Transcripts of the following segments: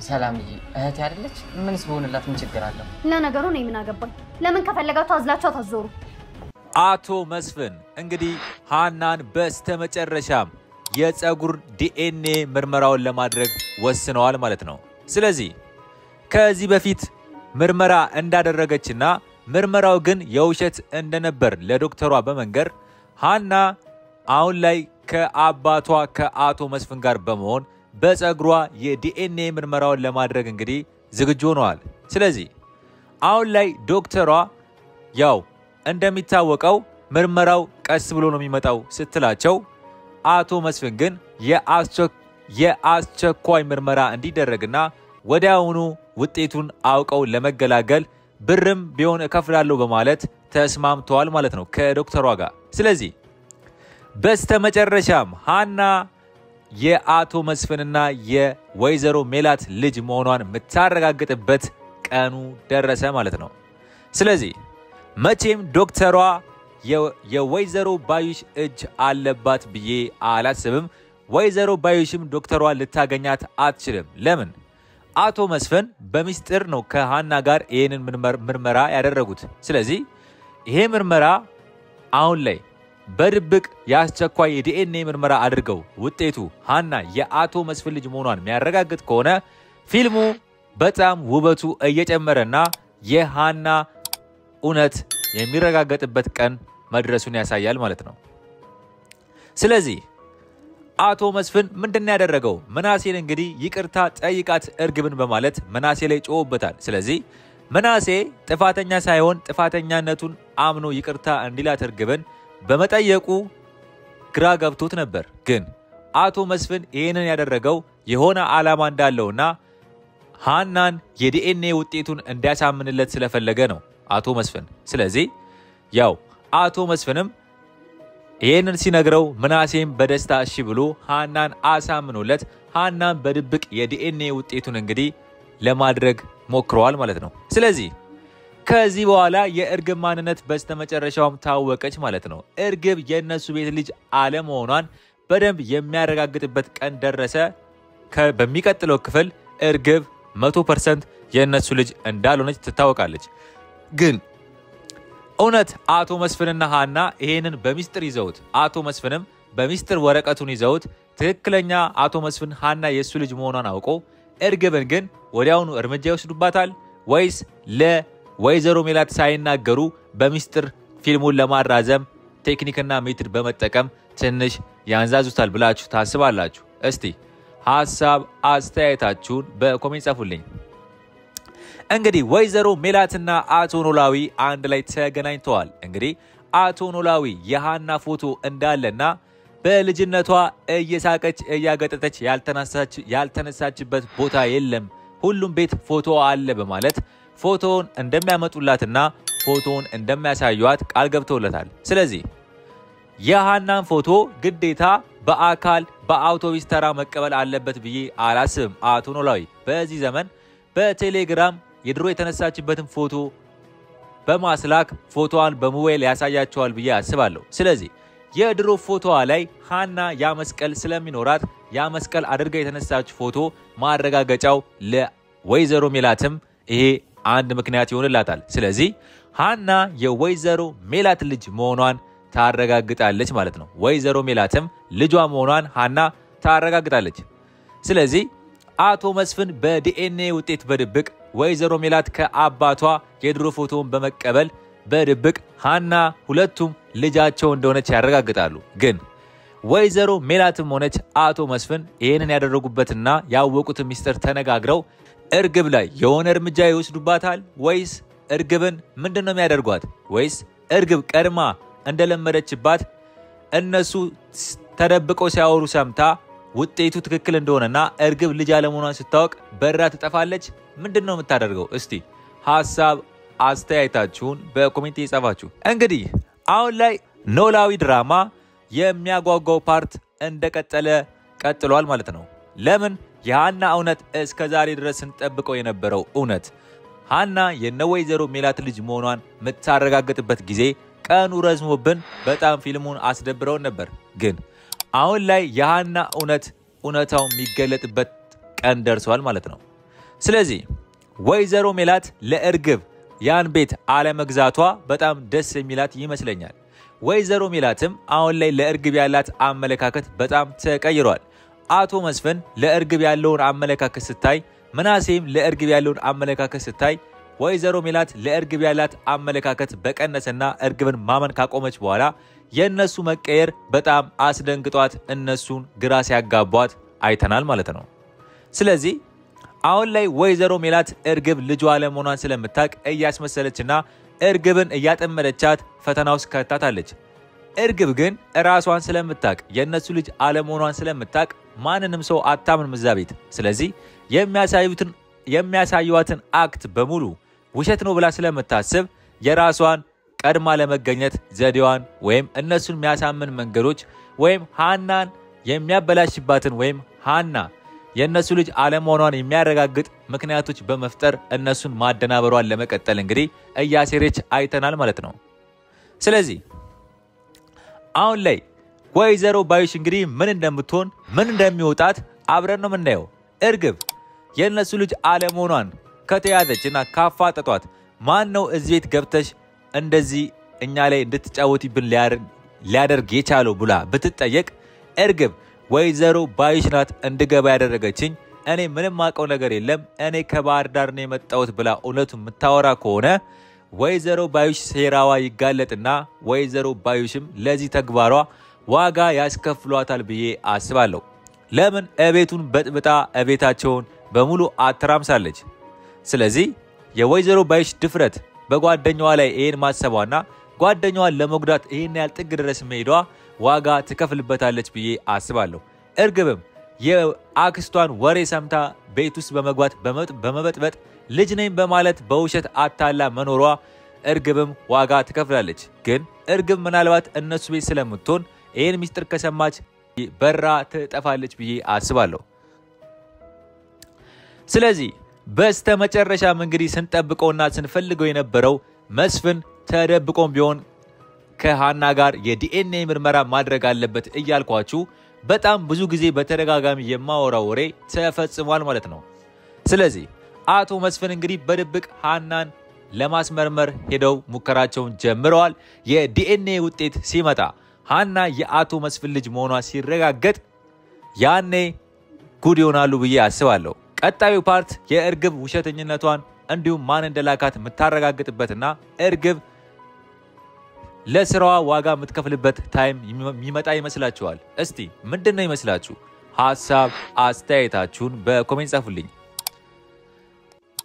ሰላምዬ እህቴ አይደለች ምንስ ሆነላት ምን ችግር አለው ለነገሩ ነው ምን አገባኝ ለምን ከፈለጋችሁ አዝላችሁ አታዞሩ አቶ መስፍን እንግዲህ ሃናን በስተመጨረሻም የፀጉር ዲኤንኤ ምርመራውን ለማድረግ ወስነዋል ማለት ነው ስለዚህ ከዚህ በፊት ምርመራ እንዳደረገችና ምርመራው ግን የውሸት እንደነበር ለዶክተሯ በመንገር ሃና አሁን ላይ ከአባቷ ከአቶ መስፍን ጋር በመሆን በፀጉሯ የዲኤንኤ ምርመራውን ለማድረግ እንግዲህ ዝግጁ ሆነዋል ስለዚህ አሁን ላይ ዶክተሯ ያው እንደሚታወቀው ምርመራው ቀስ ብሎ ነው የሚመጣው ስትላቸው አቶ መስፍን ግን የአስቸኳይ ምርመራ እንዲደረግና ወዲያውኑ ውጤቱን አውቀው ለመገላገል ብርም ቢሆን እከፍላለሁ በማለት ተስማምተዋል ማለት ነው ከዶክተሯ ጋር ስለዚህ በስተመጨረሻም ሃና የአቶ መስፍንና የወይዘሮ ሜላት ልጅ መሆኗን የምታረጋግጥበት ቀኑ ደረሰ ማለት ነው ስለዚህ መቼም ዶክተሯ የወይዘሮ ባዩሽ እጅ አለባት ብዬ አላስብም ወይዘሮ ባዩሽም ዶክተሯ ልታገኛት አትችልም ለምን አቶ መስፍን በሚስጥር ነው ከሃና ጋር ይሄንን ምርመራ ያደረጉት ስለዚህ ይሄ ምርመራ አሁን ላይ በድብቅ ያስቸኳይ የዲኤንኤ ምርመራ አድርገው ውጤቱ ሃና የአቶ መስፍን ልጅ መሆኗን የሚያረጋግጥ ከሆነ ፊልሙ በጣም ውበቱ እየጨመረና የሃና እውነት የሚረጋገጥበት ቀን መድረሱን ያሳያል ማለት ነው ስለዚህ አቶ መስፍን ምንድነው ያደረገው መናሴን እንግዲህ ይቅርታ ጠይቃት እርግብን በማለት መናሴ ላይ ጮህበታል ስለዚህ መናሴ ጥፋተኛ ሳይሆን ጥፋተኛነቱን አምኖ ይቅርታ እንዲላት እርግብን በመጠየቁ ግራ ገብቶት ነበር ግን አቶ መስፍን ይሄንን ያደረገው የሆነ ዓላማ እንዳለውና ሃናን የዲኤንኤ ውጤቱን እንዲያሳምንለት ስለፈለገ ነው አቶ መስፍን ስለዚህ ያው አቶ መስፍንም ይሄንን ሲነግረው መናሴም በደስታ እሺ ብሎ ሃናን አሳምኖለት ሃናን በድብቅ የዲኤንኤ ውጤቱን እንግዲህ ለማድረግ ሞክረዋል ማለት ነው ስለዚህ ከዚህ በኋላ የእርግብ ማንነት በስተመጨረሻውም ታወቀች ማለት ነው እርግብ የነሱ ቤት ልጅ አለመሆኗን በደንብ የሚያረጋግጥበት ቀን ደረሰ በሚቀጥለው ክፍል እርግብ 100% የነሱ ልጅ እንዳልሆነች ትታወቃለች ግን እውነት አቶ መስፍንና ሃና ይሄንን በሚስጥር ይዘውት አቶ መስፍንም በሚስጥር ወረቀቱን ይዘውት ትክክለኛ አቶ መስፍን ሃና የሱ ልጅ መሆኗን አውቆ እርግብን ግን ወዲያውኑ እርምጃ ይወስዱባታል ወይስ ለወይዘሮ ሜላት ሳይናገሩ በሚስጥር ፊልሙን ለማራዘም ቴክኒክና ሜትድ በመጠቀም ትንሽ ያንዛዙታል ብላችሁ ታስባላችሁ እስቲ ሐሳብ አስተያየታችሁን በኮሜንት ጻፉልኝ እንግዲህ ወይዘሮ ሜላትና አቶ ኖላዊ አንድ ላይ ተገናኝተዋል እንግዲህ አቶ ኖላዊ የሃና ፎቶ እንዳለና በልጅነቷ እየሳቀች እያገጠተች ያልተነሳችበት ቦታ የለም ሁሉም ቤት ፎቶ አለ በማለት ፎቶውን እንደሚያመጡላትና ፎቶውን እንደሚያሳዩት ቃል ገብተውለታል ስለዚህ የሃናን ፎቶ ግዴታ በአካል በአውቶቡስ ተራ መቀበል አለበት ብዬ አላስብም አቶ ኖላዊ በዚህ ዘመን በቴሌግራም የድሮ የተነሳችበትን ፎቶ በማስላክ ፎቶዋን በሞባይል ያሳያቸዋል ብዬ አስባለሁ ስለዚህ የድሮ ፎቶዋ ላይ ሃና ያመስቀል ስለሚኖራት ያመስቀል አድርጋ የተነሳች ፎቶ ማረጋገጫው ለወይዘሮ ሜላትም ይሄ አንድ ምክንያት ይሆንላታል ስለዚህ ሃና የወይዘሮ ሜላት ልጅ መሆኗን ታረጋግጣለች ማለት ነው ወይዘሮ ሜላትም ልጇ መሆኗን ሃና ታረጋግጣለች ስለዚህ አቶ መስፍን በዲኤንኤ ውጤት በድብቅ ወይዘሮ ሜላት ከአባቷ የድሮ ፎቶውን በመቀበል በድብቅ ሃና ሁለቱም ልጃቸው እንደሆነች ያረጋግጣሉ ግን ወይዘሮ ሜላትም ሆነች አቶ መስፍን ይሄንን ያደረጉበትና ያወቁት ሚስጥር ተነጋግረው እርግብ ላይ የሆነ እርምጃ ይወስዱባታል ወይስ እርግብን ምንድነው የሚያደርጓት ወይስ እርግብ ቀድማ እንደለመደችባት እነሱ ተደብቀው ሲያወሩ ሰምታ ውጤቱ ትክክል እንደሆነና እርግብ ልጅ አለመሆኗን ስታውቅ በራ ትጠፋለች ምንድነው የምታደርገው እስቲ ሐሳብ አስተያየታችሁን በኮሜንት ይጻፋችሁ እንግዲህ አሁን ላይ ኖላዊ ድራማ የሚያጓጓው ፓርት ቀጥሏል ማለት ነው ለምን የሃና እውነት እስከዛሬ ድረስ እንጠብቀው የነበረው እውነት ሃና የነወይዘሮ ሜላት ልጅ መሆኗን መታረጋግጥበት ጊዜ ቀኑ ረዝሞብን በጣም ፊልሙን አስደብረው ነበር ግን አሁን ላይ የሃና እውነታው የሚገለጥበት ቀን ደርሷል ማለት ነው ስለዚህ ወይዘሮ ሜላት ለእርግብ ያን ቤት አለመግዛቷ በጣም ደስ የሚላት ይመስለኛል። ወይዘሮ ሜላትም አሁን ላይ ለእርግብ ያላት አመለካከት በጣም ተቀይሯል። አቶ መስፍን ለእርግብ ያለውን አመለካከት ስታይ፣ ምናሴም ለእርግብ ያለውን አመለካከት ስታይ ወይዘሮ ሜላት ለእርግብ ያላት አመለካከት በቀነሰና እርግብን ማመን ካቆመች በኋላ የነሱ መቀየር በጣም አስደንግጧት እነሱን ግራ ሲያጋቧት አይተናል ማለት ነው። ስለዚህ አሁን ላይ ወይዘሮ ሜላት እርግብ ልጇ አለመሆኗን ስለምታቅ እያስመሰለችና እርግብን እያጠመደቻት ፈተና ውስጥ ከታታለች። እርግብ ግን ራሷን ስለምታቅ የነሱ ልጅ አለመሆኗን ስለምታቅ ማንንም ሰው አታምንም እዛ ቤት። ስለዚህ የሚያሳዩዋትን አክት በሙሉ ውሸት ነው ብላ ስለምታስብ የራሷን ቀድማ ለመገኘት ዘዴዋን ወይም እነሱን የሚያሳምን መንገዶች ወይም ሃናን የሚያበላሽባትን ወይም ሃና የነሱ ልጅ አለመሆኗን የሚያረጋግጥ ምክንያቶች በመፍጠር እነሱን ማደናበሯን ለመቀጠል እንግዲህ እያሴረች አይተናል ማለት ነው። ስለዚህ አሁን ላይ ወይዘሮ ባዩሽ እንግዲህ ምን እንደምትሆን ምን እንደሚወጣት አብረን ነው የምናየው። እርግብ የነሱ ልጅ አለመሆኗን ከተያዘችና ካፋጠጧት ማን ነው እዚህ ቤት ገብተሽ እንደዚህ እኛ ላይ እንድትጫወቱብን ሊያደርግ የቻለው ብላ ብትጠየቅ እርግብ ወይዘሮ ባዩሽ ናት እንድገባ ያደረገችኝ፣ እኔ ምንም ማቀው ነገር የለም፣ እኔ ከባህር ዳር ነው የመጣሁት ብላ እውነቱ የምታወራ ከሆነ ወይዘሮ ባዩሽ ሴራዋ ይጋለጥና ወይዘሮ ባዩሽም ለዚህ ተግባሯ ዋጋ ያስከፍሏታል ብዬ አስባለሁ። ለምን እቤቱን በጥብጣ እቤታቸውን በሙሉ አትራምሳለች። ስለዚህ የወይዘሮ ባዩሽ ድፍረት በጓደኛዋ ላይ ይሄን ማሰቧና ጓደኛዋን ለመጉዳት ይሄን ያህል ጥግ ድረስ መሄዷ ዋጋ ትከፍልበታለች ብዬ አስባለሁ። እርግብም የአክስቷን ወሬ ሰምታ ቤት ውስጥ በመግባት በመበጥበጥ ልጅ ነኝ በማለት በውሸት አታላ መኖሯ እርግብም ዋጋ ትከፍላለች። ግን እርግብ ምናልባት እነሱ ቤት ስለምትሆን ይሄን ሚስጥር ከሰማች በራ ትጠፋለች ብዬ አስባለሁ። ስለዚህ በስተመጨረሻም እንግዲህ ስንጠብቀውና ስንፈልገው የነበረው መስፍን ተደብቆም ቢሆን ከሃና ጋር የዲኤንኤ ምርመራ ማድረግ አለበት እያልኳችሁ በጣም ብዙ ጊዜ በተደጋጋሚ የማወራው ወሬ ተፈጽሟል ማለት ነው። ስለዚህ አቶ መስፍን እንግዲህ በድብቅ ሃናን ለማስመርመር ሄደው ሙከራቸውን ጀምረዋል። የዲኤንኤ ውጤት ሲመጣ ሃና የአቶ መስፍን ልጅ መሆኗ ሲረጋገጥ ያኔ ጉድ ይሆናሉ ብዬ አስባለሁ። ቀጣዩ ፓርት የእርግብ ውሸተኝነቷን እንዲሁም ማን እንደላካት የምታረጋግጥበትና እርግብ ለስራዋ ዋጋ የምትከፍልበት ታይም የሚመጣ ይመስላችኋል? እስቲ ምንድነው ይመስላችሁ? ሐሳብ አስተያየታችሁን በኮሜንት ጻፉልኝ።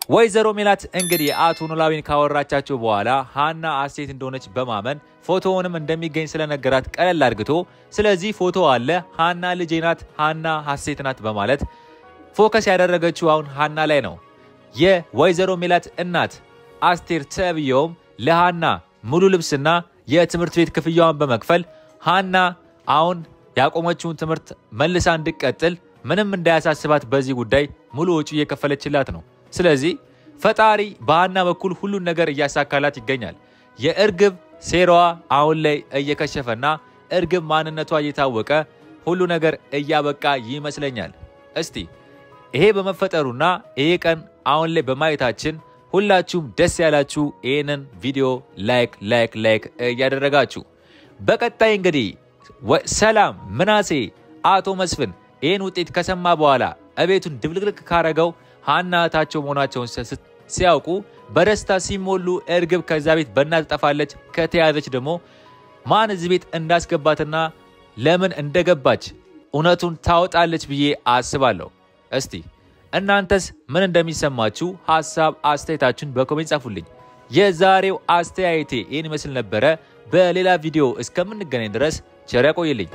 ወይዘሮ ሜላት እንግዲህ አቶ ኖላዊን ካወራቻቸው በኋላ ሃና አሴት እንደሆነች በማመን ፎቶውንም እንደሚገኝ ስለነገራት ቀለል አድርግቶ ስለዚህ ፎቶ አለ ሃና ልጄ ናት ሃና ሐሴት ናት በማለት ፎከስ ያደረገችው አሁን ሃና ላይ ነው። የወይዘሮ ሜላት እናት አስቴር ተብየውም ለሃና ሙሉ ልብስና የትምህርት ቤት ክፍያዋን በመክፈል ሃና አሁን ያቆመችውን ትምህርት መልሳ እንድትቀጥል ምንም እንዳያሳስባት በዚህ ጉዳይ ሙሉ ወጪ እየከፈለችላት ነው። ስለዚህ ፈጣሪ በሃና በኩል ሁሉን ነገር እያሳካላት ይገኛል። የእርግብ ሴራዋ አሁን ላይ እየከሸፈና እርግብ ማንነቷ እየታወቀ ሁሉ ነገር እያበቃ ይመስለኛል። እስቲ ይሄ በመፈጠሩና ይሄ ቀን አሁን ላይ በማየታችን ሁላችሁም ደስ ያላችሁ ይሄንን ቪዲዮ ላይክ እያደረጋችሁ በቀጣይ እንግዲህ ሰላም ምናሴ አቶ መስፍን ይሄን ውጤት ከሰማ በኋላ እቤቱን ድብልቅልቅ ካረገው ሃና ታቸው መሆናቸውን ሲያውቁ በደስታ ሲሞሉ እርግብ ከዛ ቤት በእናት ጠፋለች። ከተያዘች ደግሞ ማን እዚህ ቤት እንዳስገባትና ለምን እንደገባች እውነቱን ታወጣለች ብዬ አስባለሁ። እስቲ እናንተስ ምን እንደሚሰማችሁ ሐሳብ አስተያየታችሁን በኮሜንት ጻፉልኝ። የዛሬው አስተያየቴ ይህን ይመስል ነበረ። በሌላ ቪዲዮ እስከምንገናኝ ድረስ ቸር ያቆይልኝ።